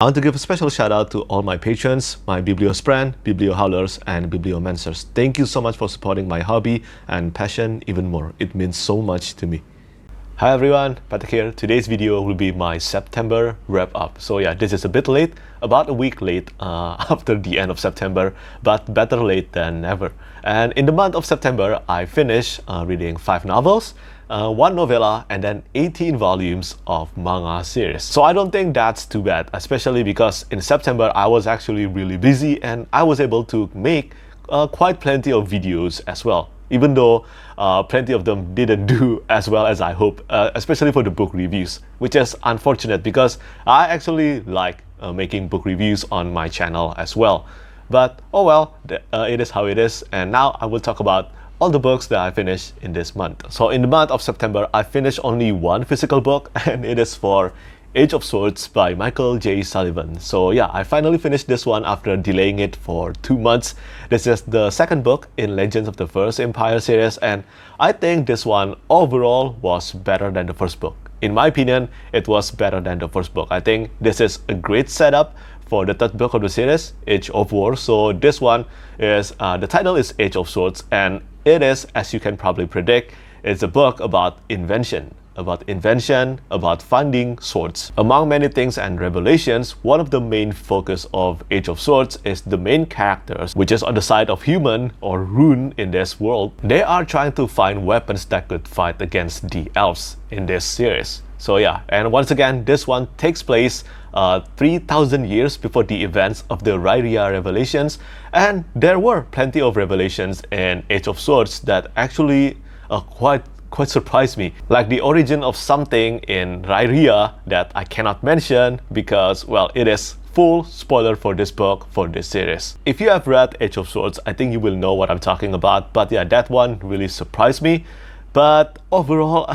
I want to give a special shout out to all my patrons, my Bibliospran, Bibliohowlers, and Bibliomancers. Thank you so much for supporting my hobby and passion even more. It means so much to me. Hi everyone, Petrik here. Today's video will be my September wrap-up. So yeah, this is a bit late, about a week late after the end of September, but better late than never. And in the month of September, I finished reading 5 novels, 1 novella, and then 18 volumes of manga series. So I don't think that's too bad, especially because in September I was actually really busy and I was able to make quite plenty of videos as well. Even though plenty of them didn't do as well as I hope, especially for the book reviews, which is unfortunate because I actually like making book reviews on my channel as well. But oh well, it is how it is, and now I will talk about all the books that I finished in this month. So in the month of September, I finished only one physical book, and it is for Age of Swords by Michael J. Sullivan. So yeah, I finally finished this one after delaying it for 2 months. This is the second book in Legends of the First Empire series, and I think this one overall was better than the first book. In my opinion, it was better than the first book. I think this is a great setup for the third book of the series, Age of War. So this one is, the title is Age of Swords, and it is, as you can probably predict, it's a book about invention, about finding swords. Among many things and revelations, one of the main focus of Age of Swords is the main characters, which is on the side of human or rune in this world. They are trying to find weapons that could fight against the elves in this series. So yeah, and once again, this one takes place 3,000 years before the events of the Lyraina revelations, and there were plenty of revelations in Age of Swords that actually quite surprised me, like the origin of something in Lyraina that I cannot mention because, well, it is full spoiler for this book, for this series. If you have read Age of Swords, I think you will know what I'm talking about, but yeah, that one really surprised me. But overall,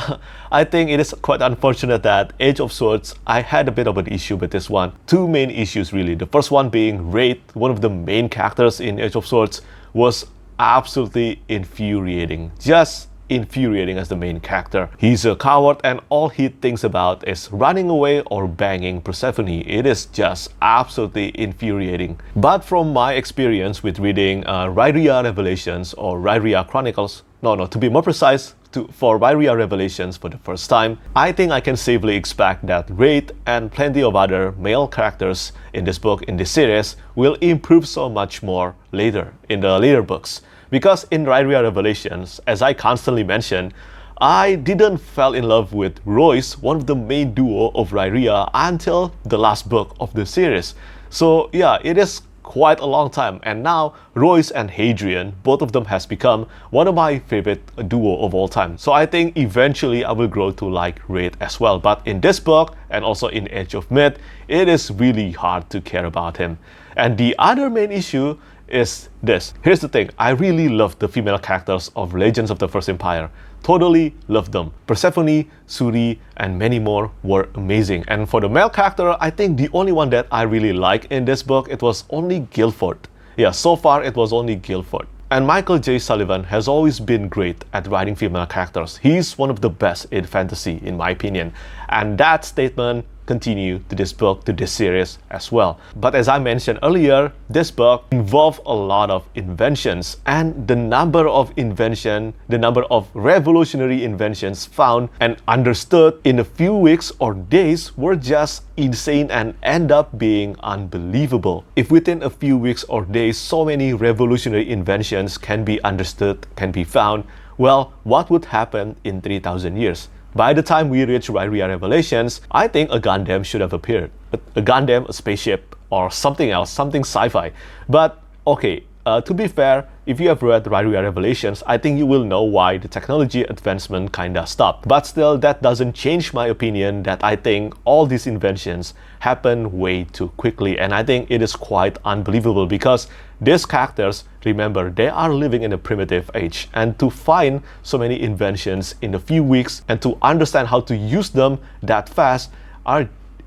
I think it is quite unfortunate that Age of Swords, I had a bit of an issue with this one. 2 main issues really. The first one being Wraith, one of the main characters in Age of Swords, was absolutely infuriating. Just infuriating as the main character. He's a coward and all he thinks about is running away or banging Persephone. It is just absolutely infuriating. But from my experience with reading Lyraina Revelations or Lyraina Chronicles, to be more precise, for Lyraina Revelations for the first time, I think I can safely expect that Wraith and plenty of other male characters in this book, in this series, will improve so much more later, in the later books. Because in Lyraina Revelations, as I constantly mention, I didn't fall in love with Royce, one of the main duo of Lyraina, until the last book of the series. So yeah, it is quite a long time, and now Royce and Hadrian, both of them has become one of my favorite duo of all time. So I think eventually I will grow to like Wraith as well. But in this book and also in Age of Myth, it is really hard to care about him. And the other main issue is this. Here's the thing, I really love the female characters of Legends of the First Empire. Totally loved them. Persephone, Suri, and many more were amazing. And for the male character, I think the only one that I really like in this book, it was only Guilford. Yeah, so far it was only Guilford. And Michael J. Sullivan has always been great at writing female characters. He's one of the best in fantasy, in my opinion. And that statement continue to this book, to this series as well. But as I mentioned earlier, this book involved a lot of inventions, and the number of revolutionary inventions found and understood in a few weeks or days were just insane and end up being unbelievable. If within a few weeks or days so many revolutionary inventions can be understood, can be found, well, what would happen in 3,000 years? By the time we reach Lyraina Revelations, I think a Gundam should have appeared. A Gundam, a spaceship, or something else, something sci-fi. But okay, to be fair, if you have read Lyraina Revelations, I think you will know why the technology advancement kinda stopped. But still, that doesn't change my opinion that I think all these inventions happen way too quickly, and I think it is quite unbelievable because these characters, remember, they are living in a primitive age, and to find so many inventions in a few weeks and to understand how to use them that fast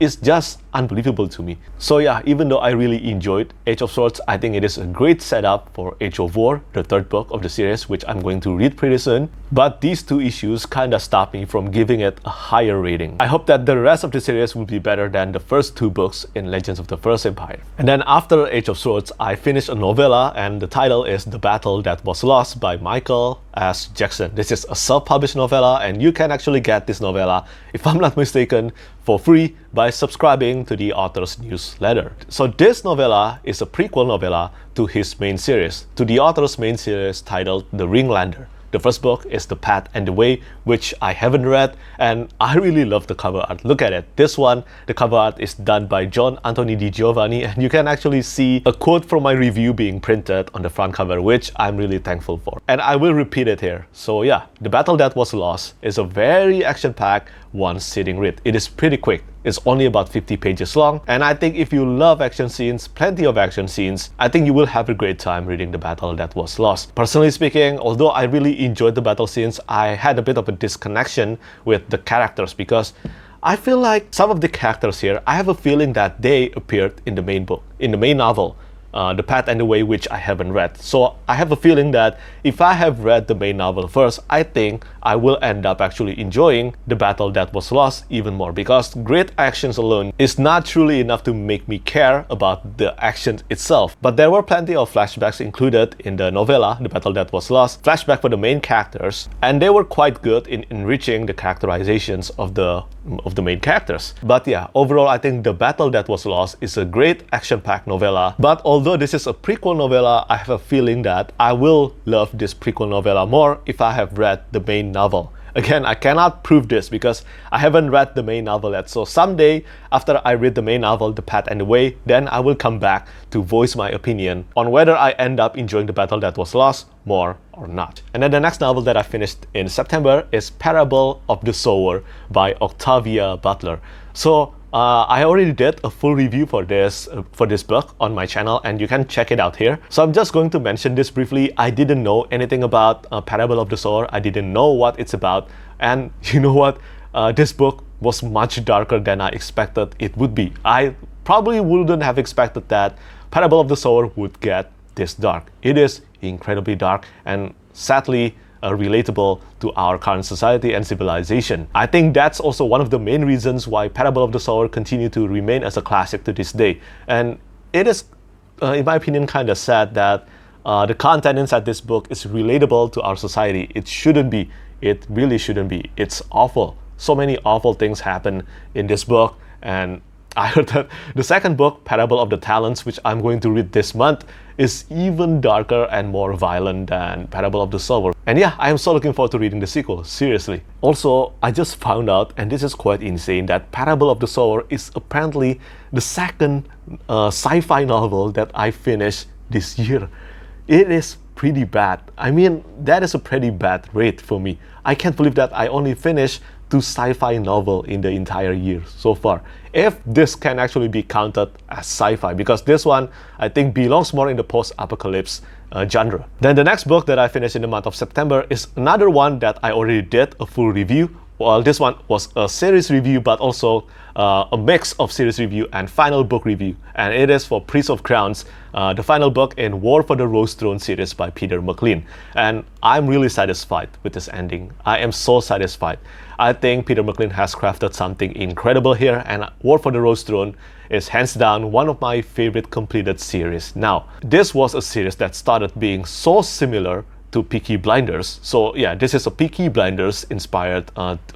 is just unbelievable to me. So yeah, even though I really enjoyed Age of Swords, I think it is a great setup for Age of War, the third book of the series, which I'm going to read pretty soon. But these two issues kinda stop me from giving it a higher rating. I hope that the rest of the series will be better than the first two books in Legends of the First Empire. And then after Age of Swords, I finished a novella, and the title is The Battle That Was Lost by Michael S. Jackson. This is a self-published novella, and you can actually get this novella, if I'm not mistaken, for free by subscribing to the author's newsletter. So this novella is a prequel novella to his main series, to the author's main series titled The Ringlander. The first book is The Path and the Way, which I haven't read, and I really love the cover art. Look at it. This one, the cover art is done by John Anthony Di Giovanni, and you can actually see a quote from my review being printed on the front cover, which I'm really thankful for. And I will repeat it here. So yeah, The Battle That Was Lost is a very action-packed one-sitting read. It is pretty quick. It's only about 50 pages long, and I think if you love action scenes, plenty of action scenes, I think you will have a great time reading The Battle That Was Lost. Personally speaking, although I really enjoyed the battle scenes, I had a bit of a disconnection with the characters because I feel like some of the characters here, I have a feeling that they appeared in the main book, in the main novel, The Path and the Way, which I haven't read. So I have a feeling that if I have read the main novel first, I think I will end up actually enjoying The Battle That Was Lost even more, because great actions alone is not truly enough to make me care about the action itself. But there were plenty of flashbacks included in the novella, The Battle That Was Lost, flashback for the main characters, and they were quite good in enriching the characterizations of the main characters. But yeah, overall I think The Battle That Was Lost is a great action-packed novella. But although this is a prequel novella, I have a feeling that I will love this prequel novella more if I have read the main novel. Again, I cannot prove this because I haven't read the main novel yet. So someday, after I read the main novel, The Path and the Way, then I will come back to voice my opinion on whether I end up enjoying The Battle That Was Lost more or not. And then the next novel that I finished in September is Parable of the Sower by Octavia Butler. So I already did a full review for this book on my channel, and you can check it out here. So I'm just going to mention this briefly. I didn't know anything about Parable of the Sower. I didn't know what it's about, and you know what? This book was much darker than I expected it would be. I probably wouldn't have expected that Parable of the Sower would get this dark. It is incredibly dark and sadly relatable to our current society and civilization. I think that's also one of the main reasons why Parable of the Sower continue to remain as a classic to this day. And it is, in my opinion, kind of sad that the content inside this book is relatable to our society. It shouldn't be. It really shouldn't be. It's awful. So many awful things happen in this book, and I heard that the second book, Parable of the Talents, which I'm going to read this month, is even darker and more violent than Parable of the Sower. And yeah, I am so looking forward to reading the sequel, seriously. Also, I just found out, and this is quite insane, that Parable of the Sower is apparently the second sci-fi novel that I finished this year. It is pretty bad. I mean, that is a pretty bad rate for me. I can't believe that I only finished 2 sci-fi novels in the entire year so far. If this can actually be counted as sci-fi, because this one I think belongs more in the post-apocalypse genre. Then the next book that I finished in the month of September is another one that I already did a full review. Well, this one was a series review, but also a mix of series review and final book review. And it is for Prince of Crowns, the final book in War for the Rose Throne series by Peter McLean. And I'm really satisfied with this ending. I am so satisfied. I think Peter McLean has crafted something incredible here, and War for the Rose Throne is hands down one of my favorite completed series. Now, this was a series that started being so similar to Peaky Blinders. So yeah, this is a Peaky Blinders inspired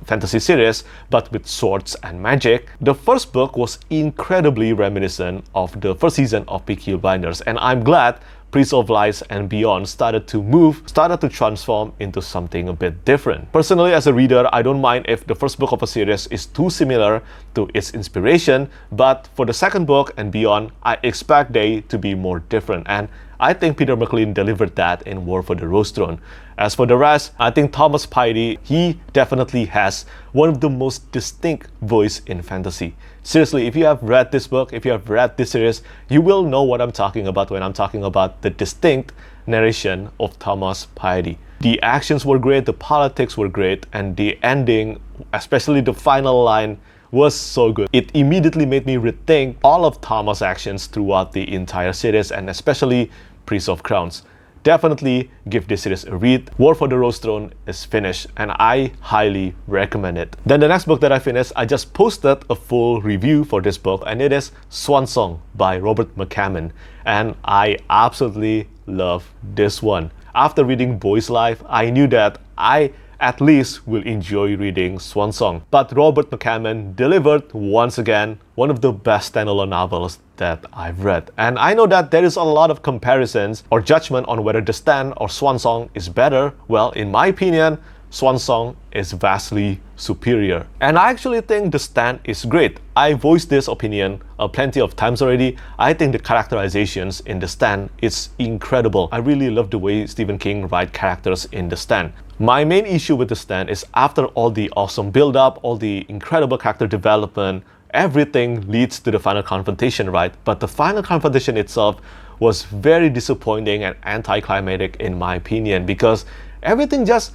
fantasy series, but with swords and magic. The first book was incredibly reminiscent of the first season of Peaky Blinders, and I'm glad Prince of Lies and Beyond started to transform into something a bit different. Personally, as a reader, I don't mind if the first book of a series is too similar to its inspiration, but for the second book and beyond, I expect they to be more different, and I think Peter McLean delivered that in War for the Rose Throne. As for the rest, I think Thomas Piety, he definitely has one of the most distinct voice in fantasy. Seriously, if you have read this book, if you have read this series, you will know what I'm talking about when I'm talking about the distinct narration of Thomas Piety. The actions were great, the politics were great, and the ending, especially the final line, was so good. It immediately made me rethink all of Thomas' actions throughout the entire series, and especially Priest of Crowns. Definitely give this series a read. War for the Rose Throne is finished and I highly recommend it. Then the next book that I finished, I just posted a full review for this book, and it is Swan Song by Robert McCammon, and I absolutely love this one. After reading Boy's Life, I knew that I at least will enjoy reading Swan Song. But Robert McCammon delivered once again one of the best standalone novels that I've read. And I know that there is a lot of comparisons or judgment on whether The Stand or Swan Song is better. Well, in my opinion, Swan Song is vastly superior. And I actually think The Stand is great. I voiced this opinion plenty of times already. I think the characterizations in The Stand is incredible. I really love the way Stephen King writes characters in The Stand. My main issue with The Stand is after all the awesome build-up, all the incredible character development, everything leads to the final confrontation, right? But the final confrontation itself was very disappointing and anticlimactic in my opinion, because everything just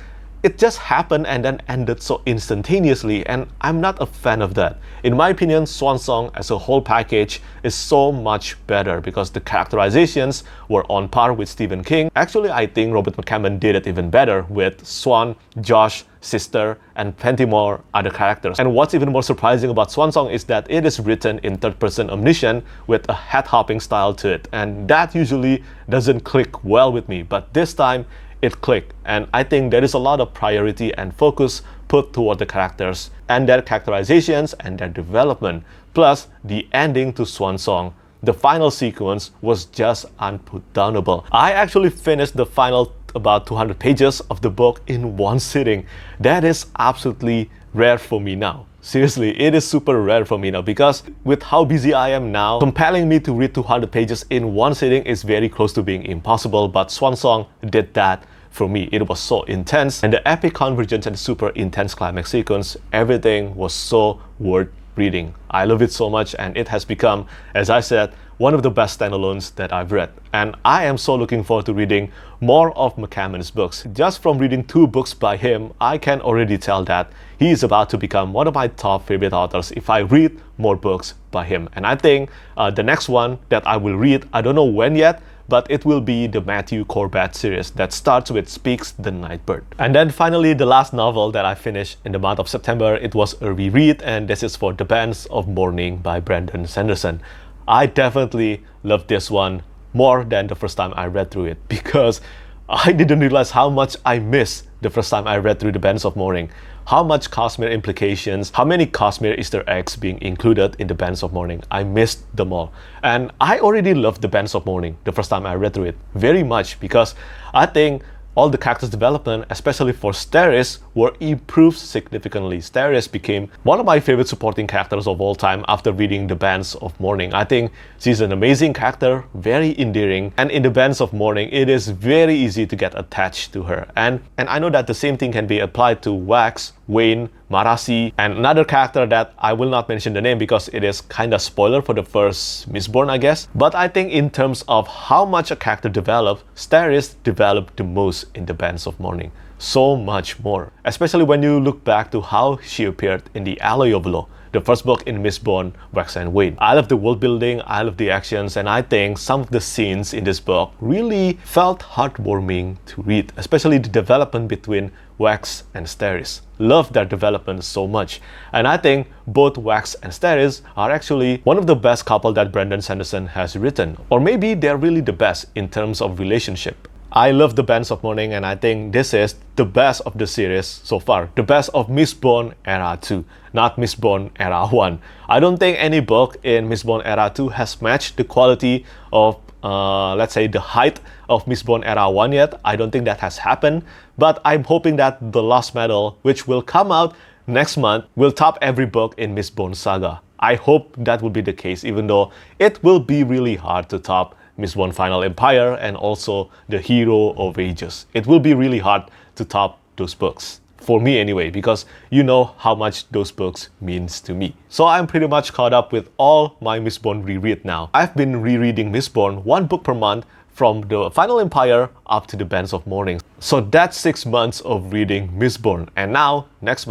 happened and then ended so instantaneously, and I'm not a fan of that. In my opinion, Swan Song as a whole package is so much better because the characterizations were on par with Stephen King. Actually, I think Robert McCammon did it even better with Swan, Josh, Sister, and plenty more other characters. And what's even more surprising about Swan Song is that it is written in third-person omniscient with a head-hopping style to it, and that usually doesn't click well with me, but this time it clicked, and I think there is a lot of priority and focus put toward the characters and their characterizations and their development. Plus, the ending to Swan Song, the final sequence, was just unputdownable. I actually finished the final about 200 pages of the book in one sitting. That is absolutely rare for me now. Seriously, it is super rare for me now, because with how busy I am now, compelling me to read 200 pages in one sitting is very close to being impossible, but Swan Song did that for me. It was so intense, and the epic convergence and super intense climax sequence, everything was so worth reading. I love it so much, and it has become, as I said, one of the best standalones that I've read. And I am so looking forward to reading more of McCammon's books. Just from reading 2 books by him, I can already tell that he is about to become one of my top favorite authors if I read more books by him. And I think the next one that I will read, I don't know when yet, but it will be the Matthew Corbett series that starts with Speaks the Nightbird. And then finally, the last novel that I finished in the month of September, it was a reread, and this is For the Bands of Mourning by Brandon Sanderson. I definitely loved this one more than the first time I read through it, because I didn't realize how much I missed the first time I read through The Bands of Mourning. How much Cosmere implications, how many Cosmere Easter eggs being included in The Bands of Mourning. I missed them all. And I already loved The Bands of Mourning the first time I read through it very much, because I think all the characters' development, especially for Steris, were improved significantly. Steris became one of my favorite supporting characters of all time after reading The Bands of Mourning. I think she's an amazing character, very endearing, and in The Bands of Mourning, it is very easy to get attached to her. And I know that the same thing can be applied to Wax, Wayne, Marasi, and another character that I will not mention the name because it is kinda spoiler for the first Mistborn, I guess. But I think in terms of how much a character developed, Steris developed the most in The Bands of Mourning. So much more. Especially when you look back to how she appeared in The Alloy of Law, the first book in Mistborn, Wax and Wayne. I love the world building, I love the actions, and I think some of the scenes in this book really felt heartwarming to read, especially the development between Wax and Steris. Love their development so much. And I think both Wax and Steris are actually one of the best couple that Brandon Sanderson has written. Or maybe they're really the best in terms of relationship. I love The Bands of Mourning, and I think this is the best of the series so far. The best of Mistborn Era 2, not Mistborn Era 1. I don't think any book in Mistborn Era 2 has matched the quality of, let's say, the height of Mistborn Era 1 yet. I don't think that has happened, but I'm hoping that The Lost Metal, which will come out next month, will top every book in Mistborn Saga. I hope that will be the case, even though it will be really hard to top Mistborn Final Empire and also The Hero of Ages. It will be really hard to top those books. For me anyway, because you know how much those books means to me. So I'm pretty much caught up with all my Mistborn reread now. I've been rereading Mistborn 1 book per month from the Final Empire up to the Bands of Mourning. So that's 6 months of reading Mistborn. And now, this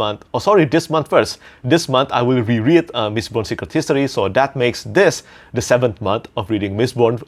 month first. This month I will reread Mistborn Secret History, so that makes this the 7th month of reading Mistborn,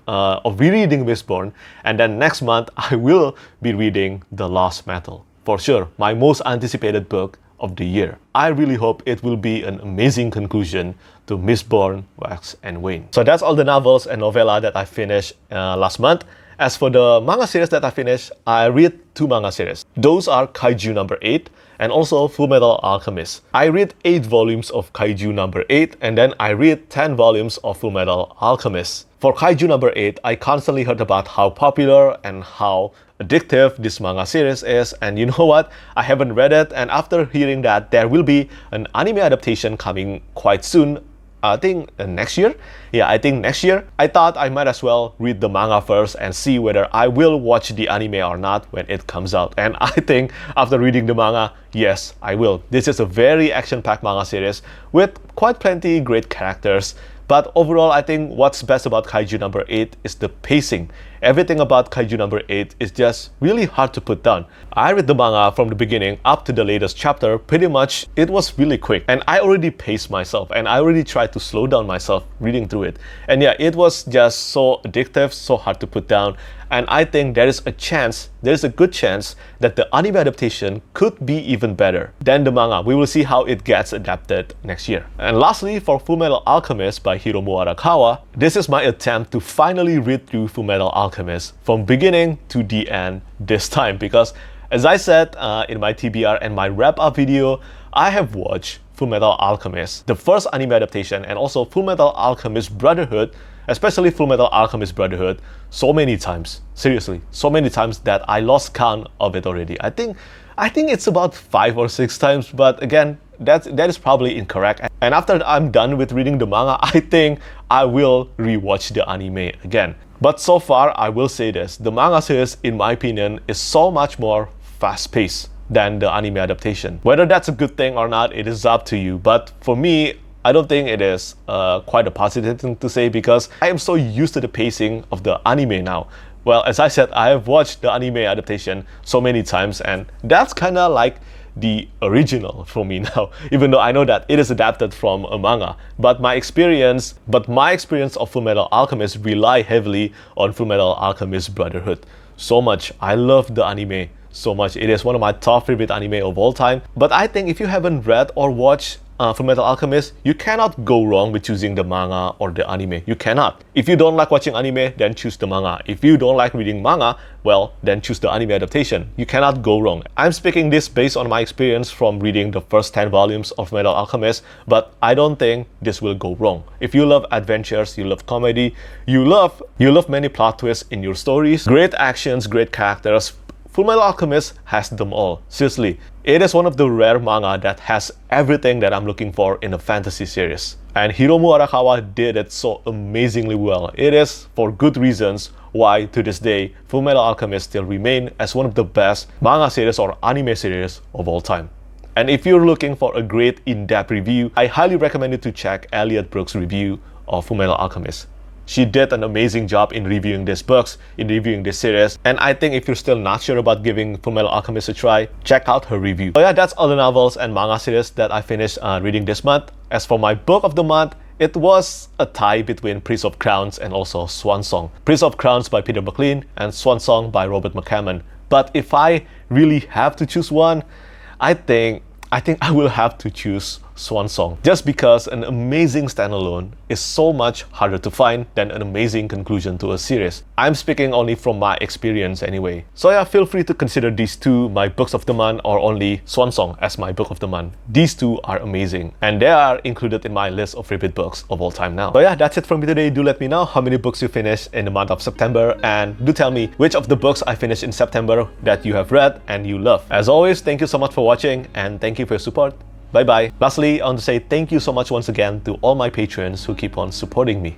rereading Mistborn. And then next month I will be reading The Lost Metal. For sure, my most anticipated book of the year. I really hope it will be an amazing conclusion to Mistborn, Wax and Wane. So that's all the novels and novella that I finished last month. As for the manga series that I finished, I read 2 manga series. Those are Kaiju number 8 and also Fullmetal Alchemist. I read 8 volumes of Kaiju number 8 and then I read 10 volumes of Fullmetal Alchemist. For Kaiju number 8, I constantly heard about how popular and how addictive this manga series is, and you know what? I haven't read it, and after hearing that there will be an anime adaptation coming quite soon, I think next year? Yeah, I think next year. I thought I might as well read the manga first and see whether I will watch the anime or not when it comes out. And I think after reading the manga, yes, I will. This is a very action-packed manga series with quite plenty great characters. But overall, I think what's best about Kaiju number 8 is the pacing. Everything about Kaiju number 8 is just really hard to put down. I read the manga from the beginning up to the latest chapter. Pretty much, it was really quick. And I already paced myself and I already tried to slow down myself reading through it. And yeah, it was just so addictive, so hard to put down. And I think there is a good chance that the anime adaptation could be even better than the manga. We will see how it gets adapted next year. And lastly, for Fullmetal Alchemist by Hiromu Arakawa, this is my attempt to finally read through Fullmetal Alchemist from beginning to the end this time, because as I said in my TBR and my wrap-up video, I have watched Fullmetal Alchemist, the first anime adaptation, and also Fullmetal Alchemist Brotherhood, especially Fullmetal Alchemist Brotherhood, so many times. Seriously, so many times that I lost count of it already. I think it's about 5 or 6 times, but again, that is probably incorrect. And after I'm done with reading the manga, I think I will rewatch the anime again. But so far, I will say this, the manga series, in my opinion, is so much more fast-paced than the anime adaptation. Whether that's a good thing or not, it is up to you. But for me, I don't think it is quite a positive thing to say, because I am so used to the pacing of the anime now. Well, as I said, I have watched the anime adaptation so many times, and that's kind of like the original for me now, even though I know that it is adapted from a manga. But my experience of Fullmetal Alchemist rely heavily on Fullmetal Alchemist Brotherhood. So much. I love the anime so much. It is one of my top favorite anime of all time. But I think if you haven't read or watched Fullmetal Alchemist, you cannot go wrong with choosing the manga or the anime. You cannot. If you don't like watching anime, then choose the manga. If you don't like reading manga, well, then choose the anime adaptation. You cannot go wrong. I'm speaking this based on my experience from reading the first 10 volumes of Fullmetal Alchemist, but I don't think this will go wrong. If you love adventures, you love comedy, you love many plot twists in your stories, great actions, great characters, Fullmetal Alchemist has them all. Seriously, it is one of the rare manga that has everything that I'm looking for in a fantasy series. And Hiromu Arakawa did it so amazingly well. It is for good reasons why to this day Fullmetal Alchemist still remain as one of the best manga series or anime series of all time. And if you're looking for a great in-depth review, I highly recommend you to check Elliot Brooks' review of Fullmetal Alchemist. She did an amazing job in reviewing these books, in reviewing this series, and I think if you're still not sure about giving Fullmetal Alchemist a try, check out her review. So yeah, that's all the novels and manga series that I finished reading this month. As for my book of the month, it was a tie between Prince of Crowns and also Swan Song. Prince of Crowns by Peter McLean and Swan Song by Robert McCammon. But if I really have to choose one, I think I will have to choose Swan Song, just because an amazing standalone is so much harder to find than an amazing conclusion to a series. I'm speaking only from my experience anyway. So yeah, feel free to consider these two my books of the month, or only Swan Song as my book of the month. These two are amazing, and they are included in my list of favorite books of all time now. So yeah, that's it from me today. Do let me know how many books you finished in the month of September, and do tell me which of the books I finished in September that you have read and you love. As always, thank you so much for watching, and thank you for your support. Bye bye. Lastly, I want to say thank you so much once again to all my patrons who keep on supporting me.